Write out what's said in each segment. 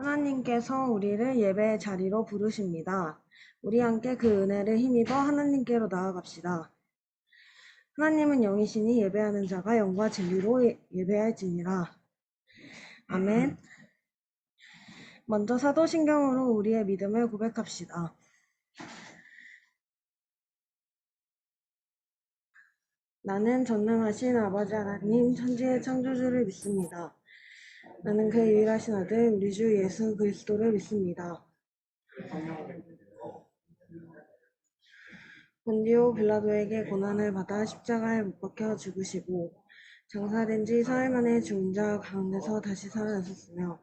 하나님께서 우리를 예배의 자리로 부르십니다. 우리 함께 그 은혜를 힘입어 하나님께로 나아갑시다. 하나님은 영이시니 예배하는 자가 영과 진리로 예배할지니라. 아멘. 먼저 사도신경으로 우리의 믿음을 고백합시다. 나는 전능하신 아버지 하나님 천지의 창조주를 믿습니다. 나는 그 유일하신 아들 우리 주 예수 그리스도를 믿습니다. 본디오 빌라도에게 고난을 받아 십자가에 못 박혀 죽으시고 장사된 지 사흘 만에 죽은 자 가운데서 다시 살아나셨으며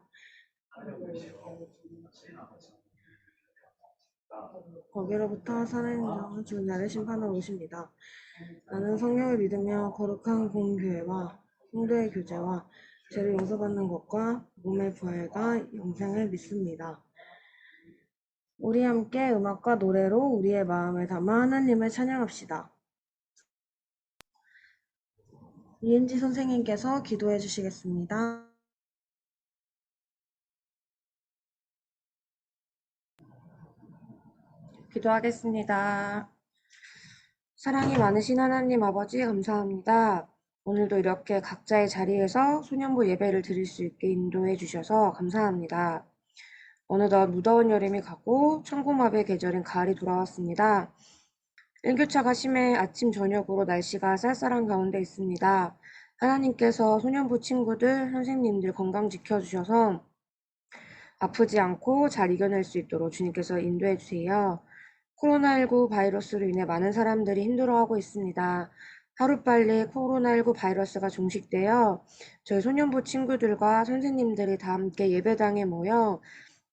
거기로부터 살아있는 죽은 자를 심판하러 오십니다. 나는 성령을 믿으며 거룩한 공교회와 성도의 교제와 죄를 용서받는 것과 몸의 부활과 영생을 믿습니다. 우리 함께 음악과 노래로 우리의 마음을 담아 하나님을 찬양합시다. 이은지 선생님께서 기도해 주시겠습니다. 기도하겠습니다. 사랑이 많으신 하나님 아버지 감사합니다. 오늘도 이렇게 각자의 자리에서 소년부 예배를 드릴 수 있게 인도해 주셔서 감사합니다. 어느덧 무더운 여름이 가고 천고마비의 계절인 가을이 돌아왔습니다. 일교차가 심해 아침 저녁으로 날씨가 쌀쌀한 가운데 있습니다. 하나님께서 소년부 친구들, 선생님들 건강 지켜주셔서 아프지 않고 잘 이겨낼 수 있도록 주님께서 인도해 주세요. 코로나19 바이러스로 인해 많은 사람들이 힘들어하고 있습니다. 하루빨리 코로나19 바이러스가 종식되어 저희 소년부 친구들과 선생님들이 다 함께 예배당에 모여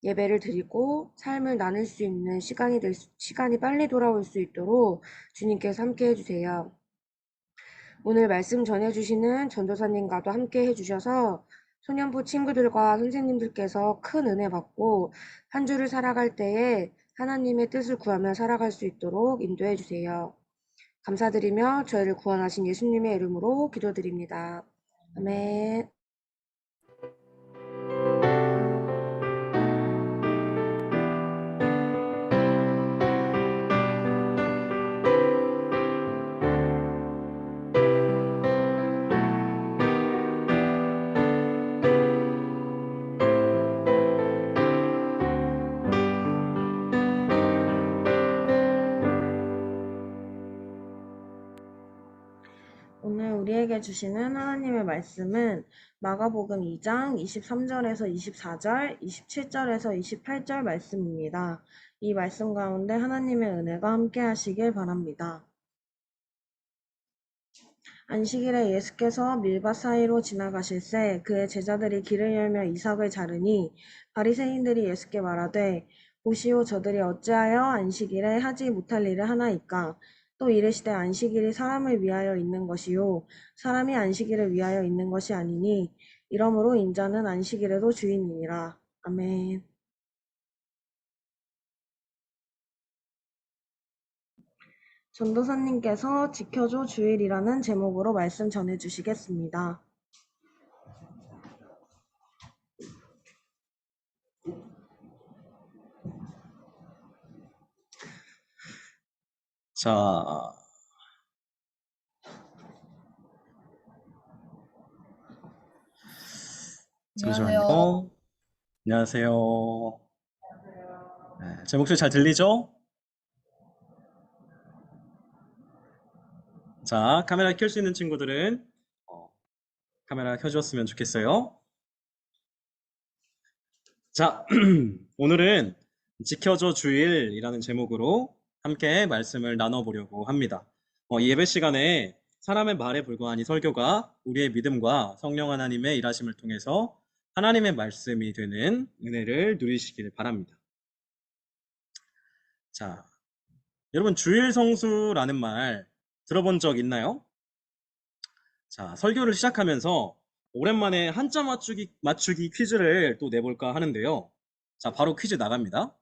예배를 드리고 삶을 나눌 수 있는 시간이 빨리 돌아올 수 있도록 주님께서 함께 해주세요. 오늘 말씀 전해주시는 전도사님과도 함께 해주셔서 소년부 친구들과 선생님들께서 큰 은혜 받고 한 주를 살아갈 때에 하나님의 뜻을 구하며 살아갈 수 있도록 인도해 주세요. 감사드리며 저희를 구원하신 예수님의 이름으로 기도드립니다. 아멘. 오늘 우리에게 주시는 하나님의 말씀은 마가복음 2장 23절에서 24절, 27절에서 28절 말씀입니다. 이 말씀 가운데 하나님의 은혜가 함께 하시길 바랍니다. 안식일에 예수께서 밀밭 사이로 지나가실새 그의 제자들이 길을 열며 이삭을 자르니 바리새인들이 예수께 말하되 보시오 저들이 어찌하여 안식일에 하지 못할 일을 하나이까 또 이르시되 안식일이 사람을 위하여 있는 것이요 사람이 안식일을 위하여 있는 것이 아니니 이러므로 인자는 안식일에도 주인이니라. 아멘. 전도사님께서 지켜줘 주일이라는 제목으로 말씀 전해주시겠습니다. 자, 잠시만요. 안녕하세요. 네, 제 목소리 잘 들리죠? 자, 카메라 켤 수 있는 친구들은 카메라 켜주었으면 좋겠어요. 자, 오늘은 지켜줘 주일이라는 제목으로 함께 말씀을 나눠보려고 합니다. 이 예배 시간에 사람의 말에 불과한 이 설교가 우리의 믿음과 성령 하나님의 일하심을 통해서 하나님의 말씀이 되는 은혜를 누리시길 바랍니다. 자, 여러분 주일 성수라는 말 들어본 적 있나요? 자, 설교를 시작하면서 오랜만에 한자 맞추기 퀴즈를 또 내볼까 하는데요. 자, 바로 퀴즈 나갑니다.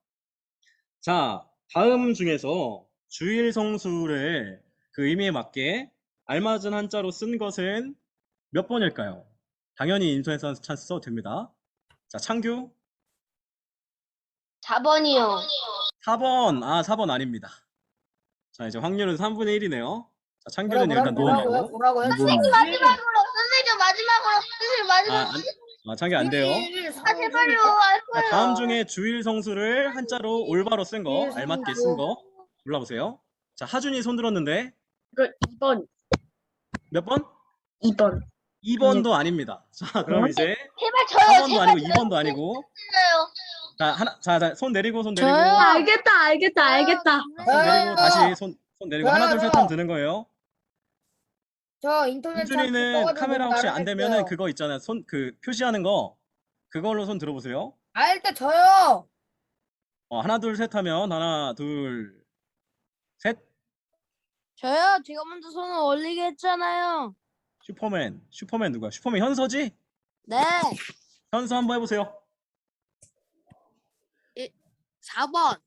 자, 다음 중에서 주일 성수를 그 의미에 맞게 알맞은 한자로 쓴 것은 몇 번일까요? 당연히 인터넷에서 써도 됩니다. 자, 창규, 4번이요. 4번. 아, 4번 아닙니다. 자, 이제 확률은 3분의 1이네요. 자, 창규는 일단 노하고. 뭐라고요? 선생님 마지막으로. 선생님 마지막으로. 선생님 마지막으로. 창규 안 돼요. 아 제발요. 알 자, 거예요. 다음 중에 주일 성수를 한자로 올바로 쓴 거, 알맞게 쓴 거 골라보세요. 자, 하준이 손 들었는데 이거 2번. 몇 번? 2번. 2번도 아닙니다. 자, 그럼 이제 제발 저요. 4번도 제발 아니고 2번도 아니고. 자, 손 내리고 손 내리고 알겠다. 손 내리고 다시 손 내리고 하나 둘 셋 하면 되는 거예요. 저 인터넷 준준이는 카메라 혹시 안 되면은 그거 있잖아요. 손 그 표시하는 거 그걸로 손 들어보세요. 일단 저요. 하나 둘 셋 하면 하나 둘 셋. 저요? 제가 먼저 손을 올리게 했잖아요. 슈퍼맨 누구야? 슈퍼맨 현서지? 네. 현서 한번 해보세요. 4번.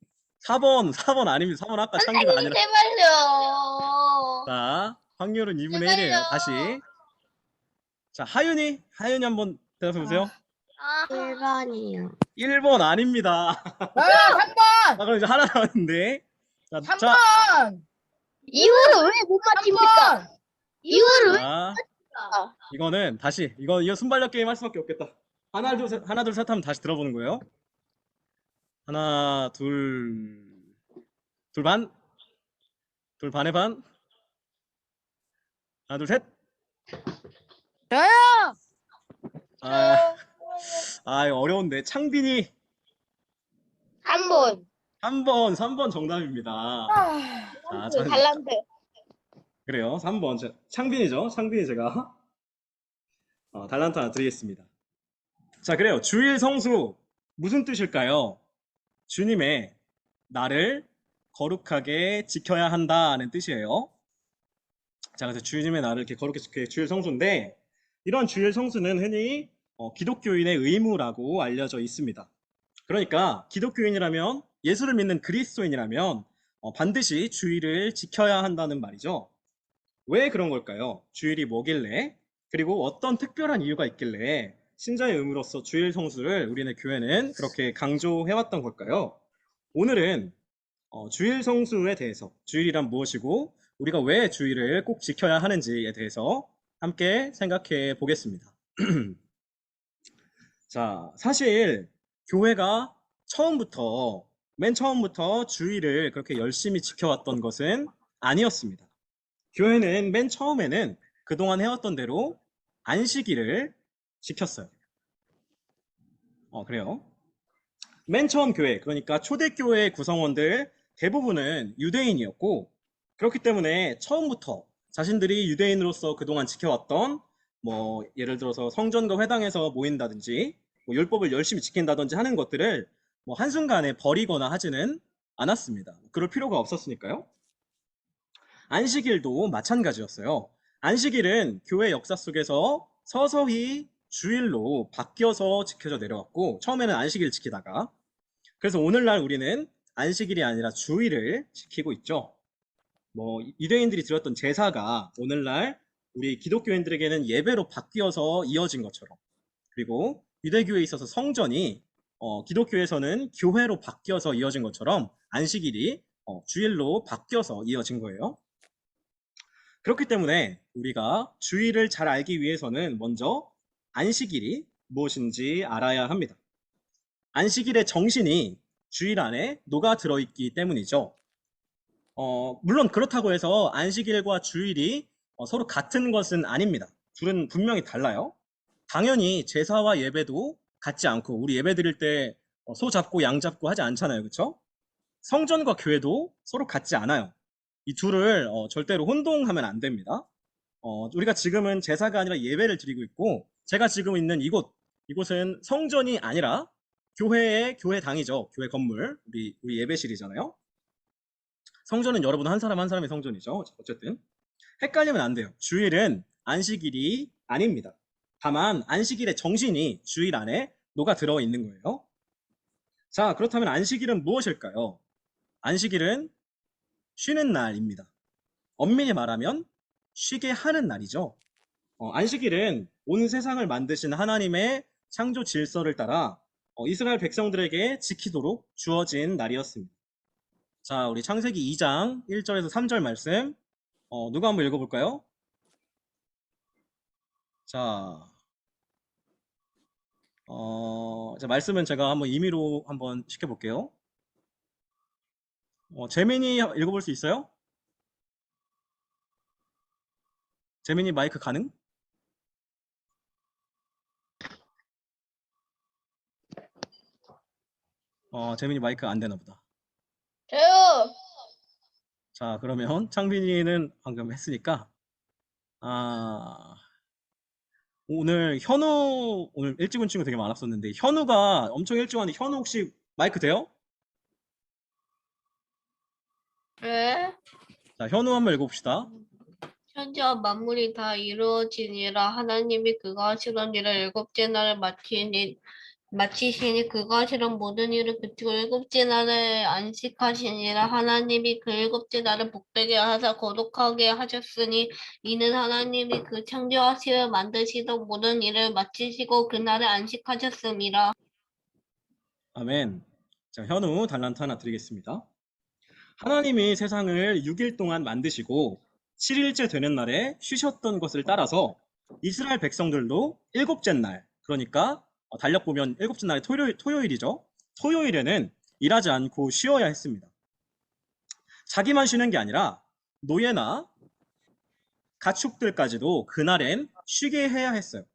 4번 아닙니다. 4번 아까 창규가 선생님 아니라. 제발요. 자, 확률은 2분의 제발요. 1이에요. 다시. 자, 하윤이 한번 대답해 보세요. 아, 1번이요. 1번 아닙니다. 3번. 그럼 이제 하나 남았는데. 자, 3번. 이유를 왜 못 맞춥니까? 3번. 이유를 왜? 자, 이거는 다시 이거 순발력 게임 할 수밖에 없겠다. 하나 둘 셋 하면 다시 들어보는 거예요. 하나 둘 반, 둘 반의 반, 하나 둘 셋. 저요! 이거 어려운데. 창빈이 3번. 3번 정답입니다. 자, 달란트. 그래요. 3번 창빈이죠. 창빈이 제가 달란트 하나 드리겠습니다. 자, 그래요. 주일 성수 무슨 뜻일까요? 주님의 나를 거룩하게 지켜야 한다는 뜻이에요. 자, 그래서 주님의 나를 이렇게 거룩히 지켜야 주일 성수인데, 이런 주일 성수는 흔히 기독교인의 의무라고 알려져 있습니다. 그러니까 기독교인이라면, 예수를 믿는 그리스도인이라면 반드시 주일을 지켜야 한다는 말이죠. 왜 그런 걸까요? 주일이 뭐길래, 그리고 어떤 특별한 이유가 있길래 신자의 의무로서 주일 성수를 우리네 교회는 그렇게 강조해왔던 걸까요? 오늘은 주일 성수에 대해서, 주일이란 무엇이고 우리가 왜 주일을 꼭 지켜야 하는지에 대해서 함께 생각해 보겠습니다. 자, 사실 교회가 맨 처음부터 주일을 그렇게 열심히 지켜왔던 것은 아니었습니다. 교회는 맨 처음에는 그동안 해왔던 대로 안식일을 지켰어요. 그래요. 맨 처음 교회, 그러니까 초대교회 구성원들 대부분은 유대인이었고, 그렇기 때문에 처음부터 자신들이 유대인으로서 그동안 지켜왔던 예를 들어서 성전과 회당에서 모인다든지 율법을 열심히 지킨다든지 하는 것들을 한순간에 버리거나 하지는 않았습니다. 그럴 필요가 없었으니까요. 안식일도 마찬가지였어요. 안식일은 교회 역사 속에서 서서히 주일로 바뀌어서 지켜져 내려왔고, 처음에는 안식일 지키다가, 그래서 오늘날 우리는 안식일이 아니라 주일을 지키고 있죠. 유대인들이 드렸던 제사가 오늘날 우리 기독교인들에게는 예배로 바뀌어서 이어진 것처럼, 그리고 유대교에 있어서 성전이 기독교에서는 교회로 바뀌어서 이어진 것처럼 안식일이 주일로 바뀌어서 이어진 거예요. 그렇기 때문에 우리가 주일을 잘 알기 위해서는 먼저 안식일이 무엇인지 알아야 합니다. 안식일의 정신이 주일 안에 녹아 들어있기 때문이죠. 물론 그렇다고 해서 안식일과 주일이 서로 같은 것은 아닙니다. 둘은 분명히 달라요. 당연히 제사와 예배도 같지 않고, 우리 예배 드릴 때 소 잡고 양 잡고 하지 않잖아요. 그렇죠? 성전과 교회도 서로 같지 않아요. 이 둘을 절대로 혼동하면 안 됩니다. 우리가 지금은 제사가 아니라 예배를 드리고 있고, 제가 지금 있는 이곳은 성전이 아니라 교회의 교회당이죠. 교회 건물, 우리 예배실이잖아요. 성전은 여러분 한 사람 한 사람의 성전이죠. 어쨌든 헷갈리면 안 돼요. 주일은 안식일이 아닙니다. 다만 안식일의 정신이 주일 안에 녹아 들어 있는 거예요. 자, 그렇다면 안식일은 무엇일까요? 안식일은 쉬는 날입니다. 엄밀히 말하면 쉬게 하는 날이죠. 안식일은 온 세상을 만드신 하나님의 창조 질서를 따라 이스라엘 백성들에게 지키도록 주어진 날이었습니다. 자, 우리 창세기 2장 1절에서 3절 말씀 누가 한번 읽어볼까요? 자, 말씀은 제가 한번 임의로 한번 시켜볼게요. 재민이 읽어볼 수 있어요? 재민이 마이크 가능? 재민이 마이크 안 되나 보다. 저요. 자, 그러면 창빈이는 방금 했으니까 오늘 현우 오늘 일찍 온 친구 되게 많았었는데 현우가 엄청 일찍 왔는데 현우 혹시 마이크 돼요? 네. 자, 현우 한번 읽어봅시다. 천지와 만물이 다 이루어지니라. 하나님이 그가 하시던 일을 일곱째 날에 마치시니 그가 하시던 모든 일을 그치고 일곱째 날에 안식하시니라. 하나님이 그 일곱째 날을 복되게 하사 거룩하게 하셨으니 이는 하나님이 그 창조하시며 만드시던 모든 일을 마치시고 그날에 안식하셨습니다. 아멘. 자, 현우 달란트 하나 드리겠습니다. 하나님이 세상을 6일 동안 만드시고 7일째 되는 날에 쉬셨던 것을 따라서 이스라엘 백성들도 일곱째 날, 그러니까 달력 보면 일곱째 날이 토요일이죠. 토요일에는 일하지 않고 쉬어야 했습니다. 자기만 쉬는 게 아니라 노예나 가축들까지도 그날엔 쉬게 해야 했어요.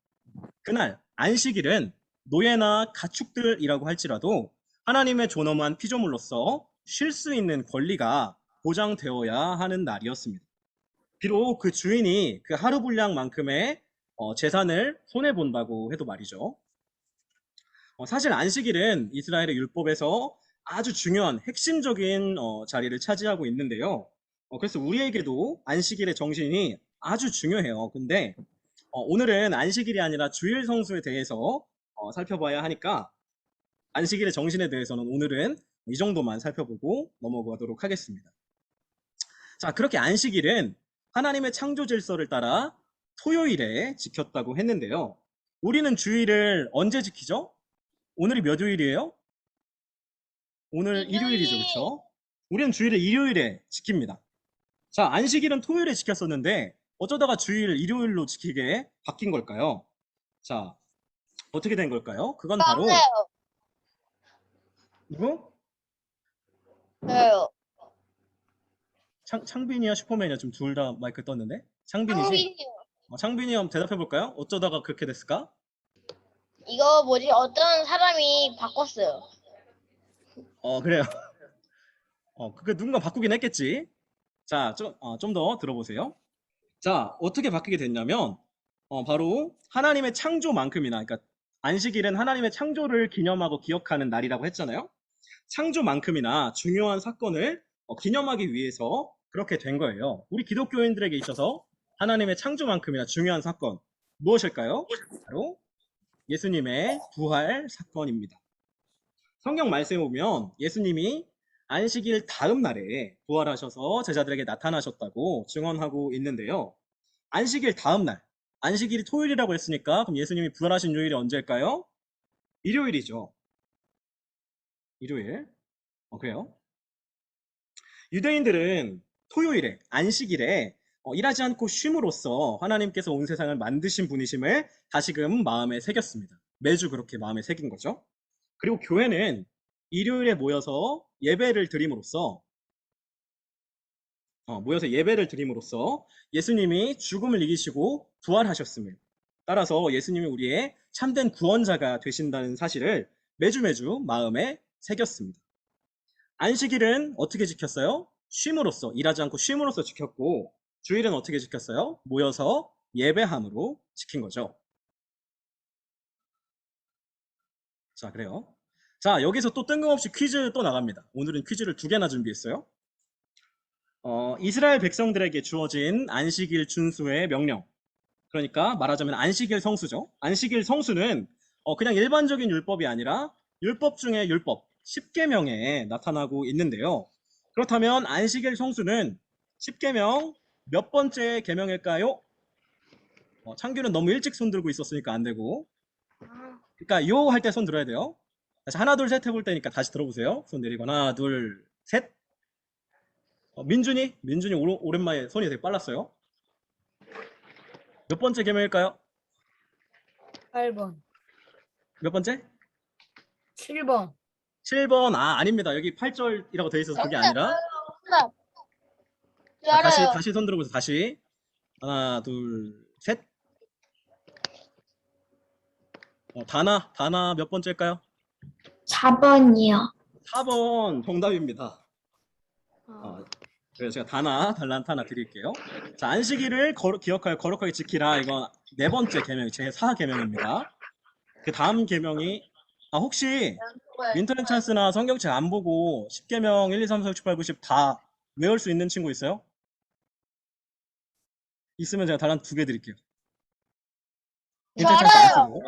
그날 안식일은 노예나 가축들이라고 할지라도 하나님의 존엄한 피조물로서 쉴 수 있는 권리가 보장되어야 하는 날이었습니다. 비록 그 주인이 그 하루 분량만큼의 재산을 손해본다고 해도 말이죠. 사실 안식일은 이스라엘의 율법에서 아주 중요한 핵심적인 자리를 차지하고 있는데요. 그래서 우리에게도 안식일의 정신이 아주 중요해요. 근데 오늘은 안식일이 아니라 주일 성수에 대해서 살펴봐야 하니까 안식일의 정신에 대해서는 오늘은 이 정도만 살펴보고 넘어가도록 하겠습니다. 자, 그렇게 안식일은 하나님의 창조 질서를 따라 토요일에 지켰다고 했는데요. 우리는 주일을 언제 지키죠? 오늘이 몇 요일이에요? 오늘 일요일이죠, 그렇죠? 우리는 주일을 일요일에 지킵니다. 자, 안식일은 토요일에 지켰었는데 어쩌다가 주일을 일요일로 지키게 바뀐 걸까요? 자, 어떻게 된 걸까요? 그건 바로 누구? 저요. 창빈이야 슈퍼맨이야 지금 둘 다 마이크 떴는데? 창빈이지? 창빈이 형 대답해 볼까요? 어쩌다가 그렇게 됐을까? 이거 뭐지? 어떤 사람이 바꿨어요. 그래요. 그게 누군가 바꾸긴 했겠지. 자, 좀 더 들어보세요. 자, 어떻게 바뀌게 됐냐면 바로 하나님의 창조만큼이나, 그러니까 안식일은 하나님의 창조를 기념하고 기억하는 날이라고 했잖아요. 창조만큼이나 중요한 사건을 기념하기 위해서 그렇게 된 거예요. 우리 기독교인들에게 있어서 하나님의 창조만큼이나 중요한 사건 무엇일까요? 바로 예수님의 부활 사건입니다. 성경 말씀에 보면 예수님이 안식일 다음 날에 부활하셔서 제자들에게 나타나셨다고 증언하고 있는데요. 안식일 다음 날, 안식일이 토요일이라고 했으니까 그럼 예수님이 부활하신 요일이 언제일까요? 일요일이죠. 일요일. 그래요. 유대인들은 토요일에, 안식일에 일하지 않고 쉼으로써 하나님께서 온 세상을 만드신 분이심을 다시금 마음에 새겼습니다. 매주 그렇게 마음에 새긴 거죠. 그리고 교회는 일요일에 모여서 예배를 드림으로써 예수님이 죽음을 이기시고 부활하셨습니다. 따라서 예수님이 우리의 참된 구원자가 되신다는 사실을 매주 마음에 새겼습니다. 안식일은 어떻게 지켰어요? 쉼으로써, 일하지 않고 쉼으로써 지켰고, 주일은 어떻게 지켰어요? 모여서 예배함으로 지킨 거죠. 자, 그래요. 자, 여기서 또 뜬금없이 퀴즈 또 나갑니다. 오늘은 퀴즈를 2개나 준비했어요. 이스라엘 백성들에게 주어진 안식일 준수의 명령. 그러니까 말하자면 안식일 성수죠. 안식일 성수는 그냥 일반적인 율법이 아니라 율법 중에 율법, 10계명에 나타나고 있는데요. 그렇다면 안식일 성수는 10계명 몇 번째 계명일까요? 창규는 너무 일찍 손 들고 있었으니까 안 되고. 그러니까 요 할 때 손 들어야 돼요. 다시 하나, 둘, 셋 해볼 테니까 다시 들어보세요. 손 내리고 하나, 둘, 셋. 민준이 오랜만에 손이 되게 빨랐어요. 몇 번째 계명일까요? 8번. 몇 번째? 7번. 7번. 아닙니다. 여기 8절이라고 되어 있어서 그게 아니라. 자, 알아요. 다시 손 들어보세요. 다시. 하나, 둘, 셋. 다나 몇 번째일까요? 4번이요. 4번 정답입니다. 그래서 제가 달란트 하나 드릴게요. 자, 안식일을 기억하여 거룩하게 지키라. 이건 네 번째 계명, 제4 계명입니다. 그 다음 계명이 혹시 윈터앤 찬스나 성경책 안 보고 10계명 1, 2, 3, 4, 6, 7, 8, 9, 10 다 외울 수 있는 친구 있어요? 있으면 제가 달란트 2개 드릴게요. 윈터앤 찬스 안 쓰고.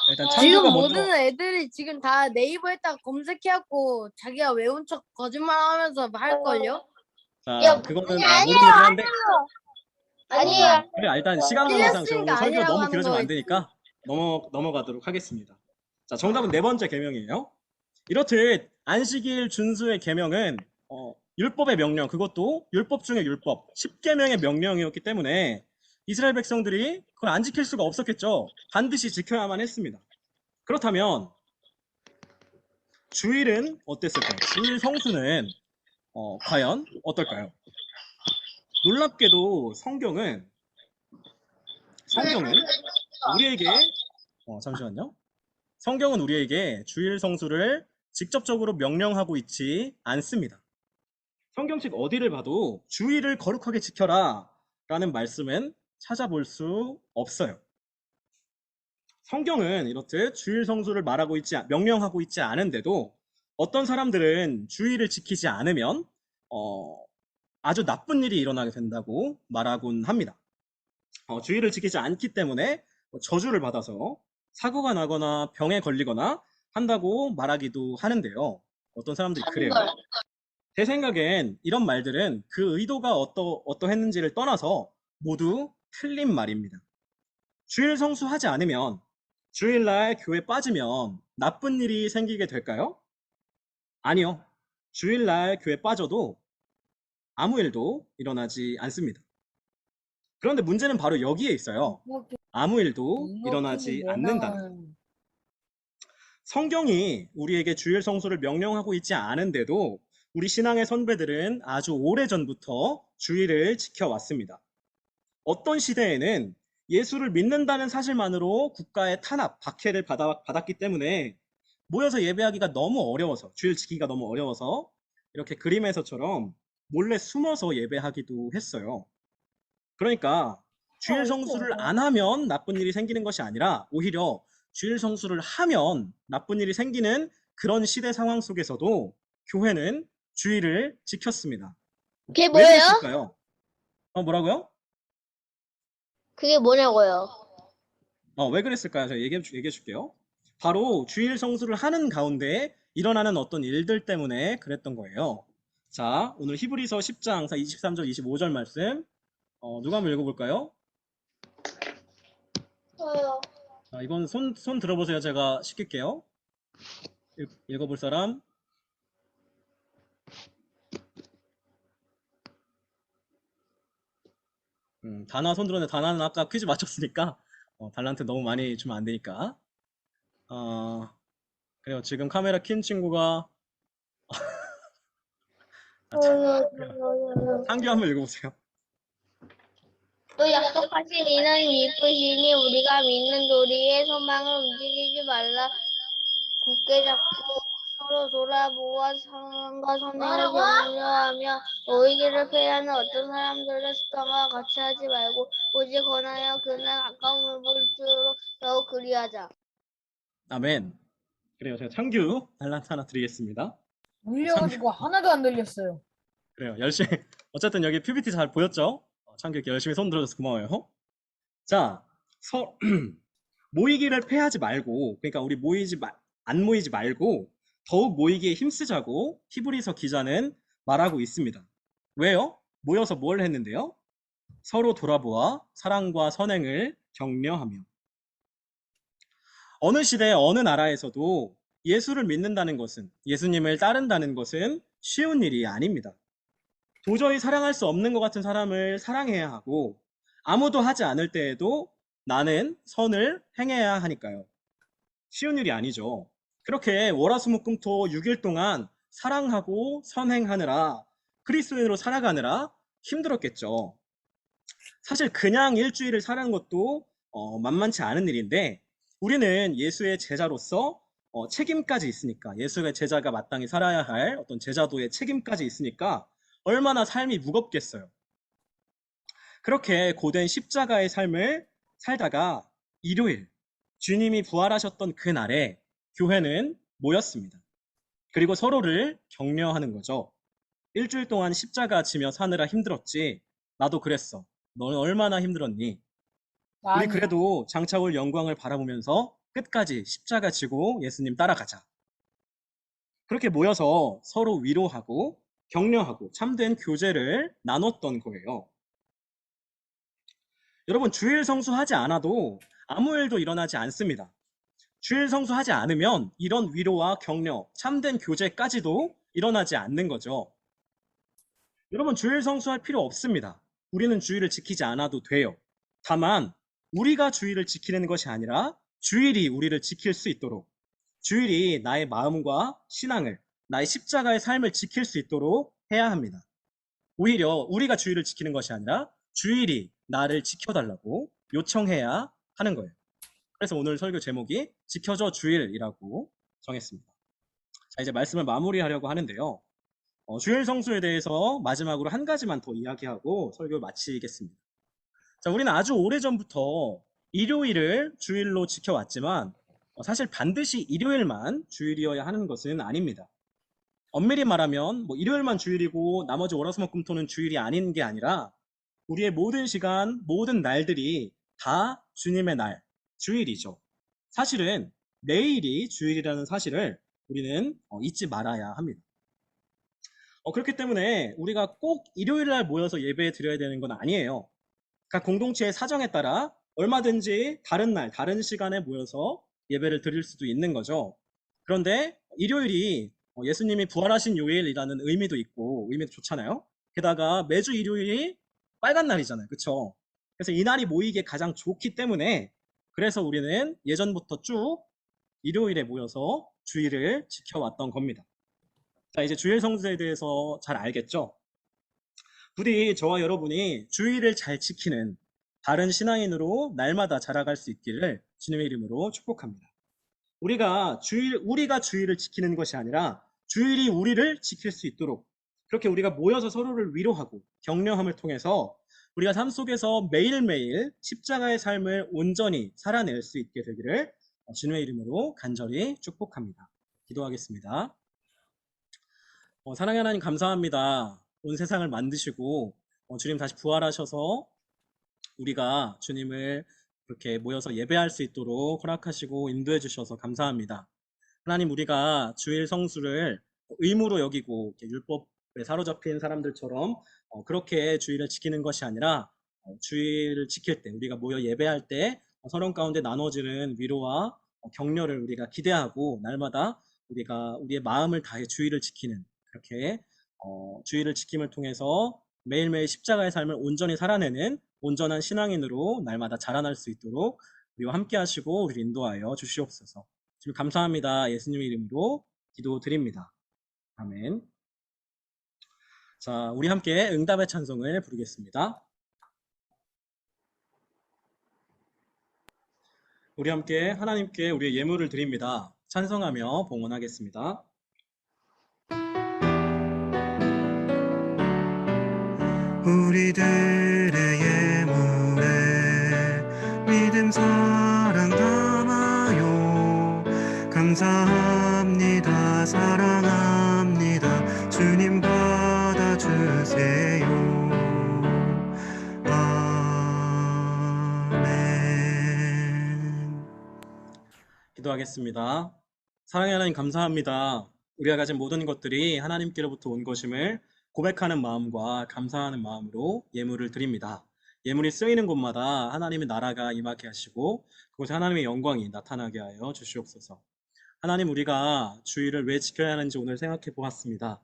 일단 지금 창규가 먼저. 모든 애들이 지금 다 네이버에다가 검색해갖고 자기가 외운 척 거짓말하면서 할걸요? 자, 그거는 모르긴 한데. 아니에요. 그래, 일단 시간 관계상 틀렸으니까 설교 아니라고 너무 하는 길어지면 안 거겠지. 되니까 넘어가도록 하겠습니다. 자, 정답은 네 번째 계명이에요. 이렇듯 안식일 준수의 계명은 율법의 명령, 그것도 율법 중의 율법, 10계명의 명령이었기 때문에 이스라엘 백성들이 그걸 안 지킬 수가 없었겠죠. 반드시 지켜야만 했습니다. 그렇다면 주일은 어땠을까요? 주일 성수는 과연 어떨까요? 놀랍게도 성경은 우리에게 잠시만요. 성경은 우리에게 주일 성수를 직접적으로 명령하고 있지 않습니다. 성경책 어디를 봐도 주일을 거룩하게 지켜라 라는 말씀은 찾아볼 수 없어요. 성경은 이렇듯 주일 성수를 명령하고 있지 않은데도 어떤 사람들은 주일을 지키지 않으면 아주 나쁜 일이 일어나게 된다고 말하곤 합니다. 주의를 지키지 않기 때문에 저주를 받아서 사고가 나거나 병에 걸리거나 한다고 말하기도 하는데요. 어떤 사람들이 그래요. 제 생각엔 이런 말들은 그 의도가 어떠했는지를 떠나서 모두 틀린 말입니다. 주일 성수하지 않으면, 주일날 교회 빠지면 나쁜 일이 생기게 될까요? 아니요. 주일날 교회 빠져도 아무 일도 일어나지 않습니다. 그런데 문제는 바로 여기에 있어요. 아무 일도 일어나지 않는다는. 성경이 우리에게 주일 성수를 명령하고 있지 않은데도 우리 신앙의 선배들은 아주 오래전부터 주일을 지켜왔습니다. 어떤 시대에는 예수를 믿는다는 사실만으로 국가의 탄압, 박해를 받았기 때문에 모여서 예배하기가 너무 어려워서, 주일 지키기가 너무 어려워서 이렇게 그림에서처럼 몰래 숨어서 예배하기도 했어요. 그러니까 주일 성수를 안 하면 나쁜 일이 생기는 것이 아니라 오히려 주일 성수를 하면 나쁜 일이 생기는 그런 시대 상황 속에서도 교회는 주일을 지켰습니다. 그게 왜 뭐예요? 그랬을까요? 뭐라고요? 그게 뭐냐고요? 왜 그랬을까요? 제가 얘기해 줄게요. 바로 주일 성수를 하는 가운데 일어나는 어떤 일들 때문에 그랬던 거예요. 자, 오늘 히브리서 10장 23절 25절 말씀 누가 한번 읽어볼까요? 저요. 자, 이번 손 들어보세요. 제가 시킬게요. 읽어볼 사람? 다나 손 들었는데 다나는 아까 퀴즈 맞췄으니까 달란트 너무 많이 주면 안 되니까. 그래요. 지금 카메라 킨 친구가 상규 한번 읽어보세요. 또 약속하신 이는 이쁘시니 우리가 믿는 도리의 소망을 움직이지 말라. 굳게 잡고 서로 돌아보아 상과 선행을 격려하며 오이기를 패하는 어떤 사람들의 습관과 같이 하지 말고 오직 권하여 그날 가까움을 볼수록 더욱 그리하자. 아멘. 그래요. 제가 창규 달란트 하나 드리겠습니다. 울려가지고 하나도 안 들렸어요. 그래요. 열심히. 어쨌든 여기 PPT 잘 보였죠? 창규 이렇게 열심히 손 들어줘서 고마워요. 자, 모이기를 패하지 말고, 그러니까 우리 안 모이지 말고 더욱 모이기에 힘쓰자고 히브리서 기자는 말하고 있습니다. 왜요? 모여서 뭘 했는데요? 서로 돌아보아 사랑과 선행을 격려하며. 어느 시대, 어느 나라에서도 예수를 믿는다는 것은, 예수님을 따른다는 것은 쉬운 일이 아닙니다. 도저히 사랑할 수 없는 것 같은 사람을 사랑해야 하고, 아무도 하지 않을 때에도 나는 선을 행해야 하니까요. 쉬운 일이 아니죠. 그렇게 월화수목금토 6일 동안 사랑하고 선행하느라, 그리스도인으로 살아가느라 힘들었겠죠. 사실 그냥 일주일을 사는 것도 만만치 않은 일인데, 우리는 예수의 제자로서 책임까지 있으니까, 예수의 제자가 마땅히 살아야 할 어떤 제자도의 책임까지 있으니까 얼마나 삶이 무겁겠어요. 그렇게 고된 십자가의 삶을 살다가 일요일, 주님이 부활하셨던 그날에 교회는 모였습니다. 그리고 서로를 격려하는 거죠. 일주일 동안 십자가 지며 사느라 힘들었지. 나도 그랬어. 너는 얼마나 힘들었니? 우리 아니, 그래도 장차 올 영광을 바라보면서 끝까지 십자가 지고 예수님 따라가자. 그렇게 모여서 서로 위로하고 격려하고 참된 교제를 나눴던 거예요. 여러분, 주일 성수하지 않아도 아무 일도 일어나지 않습니다. 주일 성수하지 않으면 이런 위로와 격려, 참된 교제까지도 일어나지 않는 거죠. 여러분, 주일 성수할 필요 없습니다. 우리는 주일을 지키지 않아도 돼요. 다만 우리가 주일을 지키는 것이 아니라 주일이 우리를 지킬 수 있도록, 주일이 나의 마음과 신앙을, 나의 십자가의 삶을 지킬 수 있도록 해야 합니다. 오히려 우리가 주일을 지키는 것이 아니라 주일이 나를 지켜달라고 요청해야 하는 거예요. 그래서 오늘 설교 제목이 지켜줘 주일이라고 정했습니다. 자, 이제 말씀을 마무리하려고 하는데요. 주일 성수에 대해서 마지막으로 한 가지만 더 이야기하고 설교를 마치겠습니다. 자, 우리는 아주 오래전부터 일요일을 주일로 지켜왔지만 사실 반드시 일요일만 주일이어야 하는 것은 아닙니다. 엄밀히 말하면 일요일만 주일이고 나머지 월화수목금토는 주일이 아닌 게 아니라 우리의 모든 시간, 모든 날들이 다 주님의 날, 주일이죠. 사실은 내일이 주일이라는 사실을 우리는 잊지 말아야 합니다. 그렇기 때문에 우리가 꼭 일요일 날 모여서 예배 드려야 되는 건 아니에요. 각 공동체의 사정에 따라 얼마든지 다른 날, 다른 시간에 모여서 예배를 드릴 수도 있는 거죠. 그런데 일요일이 예수님이 부활하신 요일이라는 의미도 있고 의미도 좋잖아요. 게다가 매주 일요일이 빨간 날이잖아요. 그렇죠? 그래서 이 날이 모이기에 가장 좋기 때문에 그래서 우리는 예전부터 쭉 일요일에 모여서 주일을 지켜왔던 겁니다. 자, 이제 주일 성수에 대해서 잘 알겠죠? 부디 저와 여러분이 주일을 잘 지키는 바른 신앙인으로 날마다 자라갈 수 있기를 주님의 이름으로 축복합니다. 우리가 주일을 지키는 것이 아니라 주일이 우리를 지킬 수 있도록 그렇게 우리가 모여서 서로를 위로하고 격려함을 통해서 우리가 삶 속에서 매일매일 십자가의 삶을 온전히 살아낼 수 있게 되기를 주님의 이름으로 간절히 축복합니다. 기도하겠습니다. 사랑의 하나님 감사합니다. 온 세상을 만드시고 주님 다시 부활하셔서 우리가 주님을 그렇게 모여서 예배할 수 있도록 허락하시고 인도해 주셔서 감사합니다. 하나님, 우리가 주일 성수를 의무로 여기고 율법에 사로잡힌 사람들처럼 그렇게 주일을 지키는 것이 아니라 주일을 지킬 때 우리가 모여 예배할 때 서로 가운데 나눠지는 위로와 격려를 우리가 기대하고 날마다 우리가 우리의 마음을 다해 주일을 지키는 그렇게 주일을 지킴을 통해서 매일매일 십자가의 삶을 온전히 살아내는 온전한 신앙인으로 날마다 자라날 수 있도록 우리와 함께 하시고 우리를 인도하여 주시옵소서. 주님 감사합니다. 예수님의 이름으로 기도드립니다. 아멘. 자, 우리 함께 응답의 찬송을 부르겠습니다. 우리 함께 하나님께 우리의 예물을 드립니다. 찬송하며 봉헌하겠습니다. 우리들의 예물에 믿음 사랑 담아요. 감사합니다. 사랑합니다. 주님 받아주세요. 아멘. 기도하겠습니다. 사랑의 하나님 감사합니다. 우리가 가진 모든 것들이 하나님께로부터 온 것임을 고백하는 마음과 감사하는 마음으로 예물을 드립니다. 예물이 쓰이는 곳마다 하나님의 나라가 임하게 하시고 그곳에 하나님의 영광이 나타나게 하여 주시옵소서. 하나님, 우리가 주일을 왜 지켜야 하는지 오늘 생각해 보았습니다.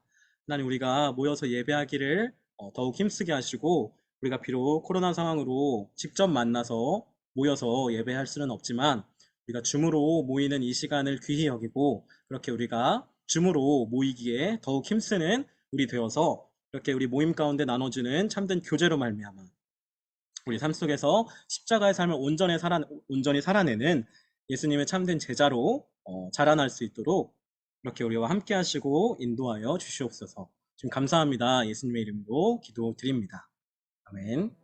하나님, 우리가 모여서 예배하기를 더욱 힘쓰게 하시고, 우리가 비록 코로나 상황으로 직접 만나서 모여서 예배할 수는 없지만 우리가 줌으로 모이는 이 시간을 귀히 여기고, 그렇게 우리가 줌으로 모이기에 더욱 힘쓰는 우리 되어서 이렇게 우리 모임 가운데 나눠주는 참된 교제로 말미암아 우리 삶 속에서 십자가의 삶을 온전히 살아내는 예수님의 참된 제자로 자라날 수 있도록 이렇게 우리와 함께 하시고 인도하여 주시옵소서. 지금 감사합니다. 예수님의 이름으로 기도드립니다. 아멘.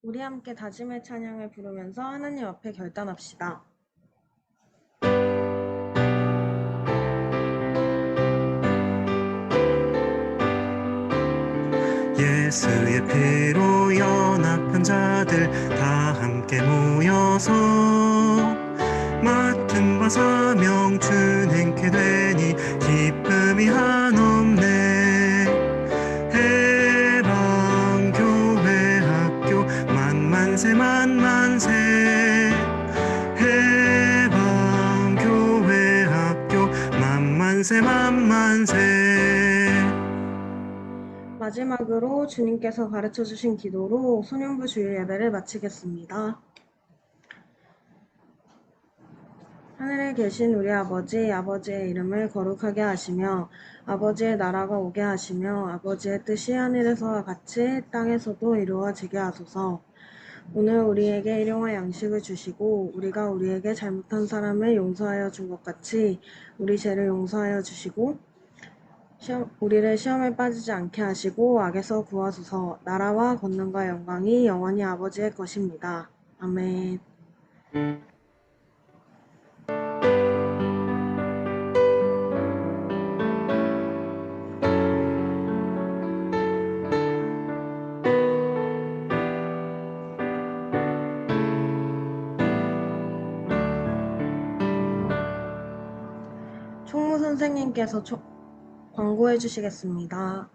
우리 함께 다짐의 찬양을 부르면서 하나님 앞에 결단합시다. 예수의 피로 연합한 자들 다 함께 모여서 맡은 바 사명 준행케 되니 기쁨이 한없네. 해방교회 학교 만만세 만만세. 해방교회 학교 만만세 만만세. 마지막으로 주님께서 가르쳐 주신 기도로 소년부 주일 예배를 마치겠습니다. 하늘에 계신 우리 아버지, 아버지의 이름을 거룩하게 하시며 아버지의 나라가 오게 하시며 아버지의 뜻이 하늘에서와 같이 땅에서도 이루어지게 하소서. 오늘 우리에게 일용할 양식을 주시고 우리가 우리에게 잘못한 사람을 용서하여 준 것 같이 우리 죄를 용서하여 주시고 우리를 시험에 빠지지 않게 하시고 악에서 구하소서. 나라와 권능과 영광이 영원히 아버지의 것입니다. 아멘. 총무 선생님께서 광고해 주시겠습니다.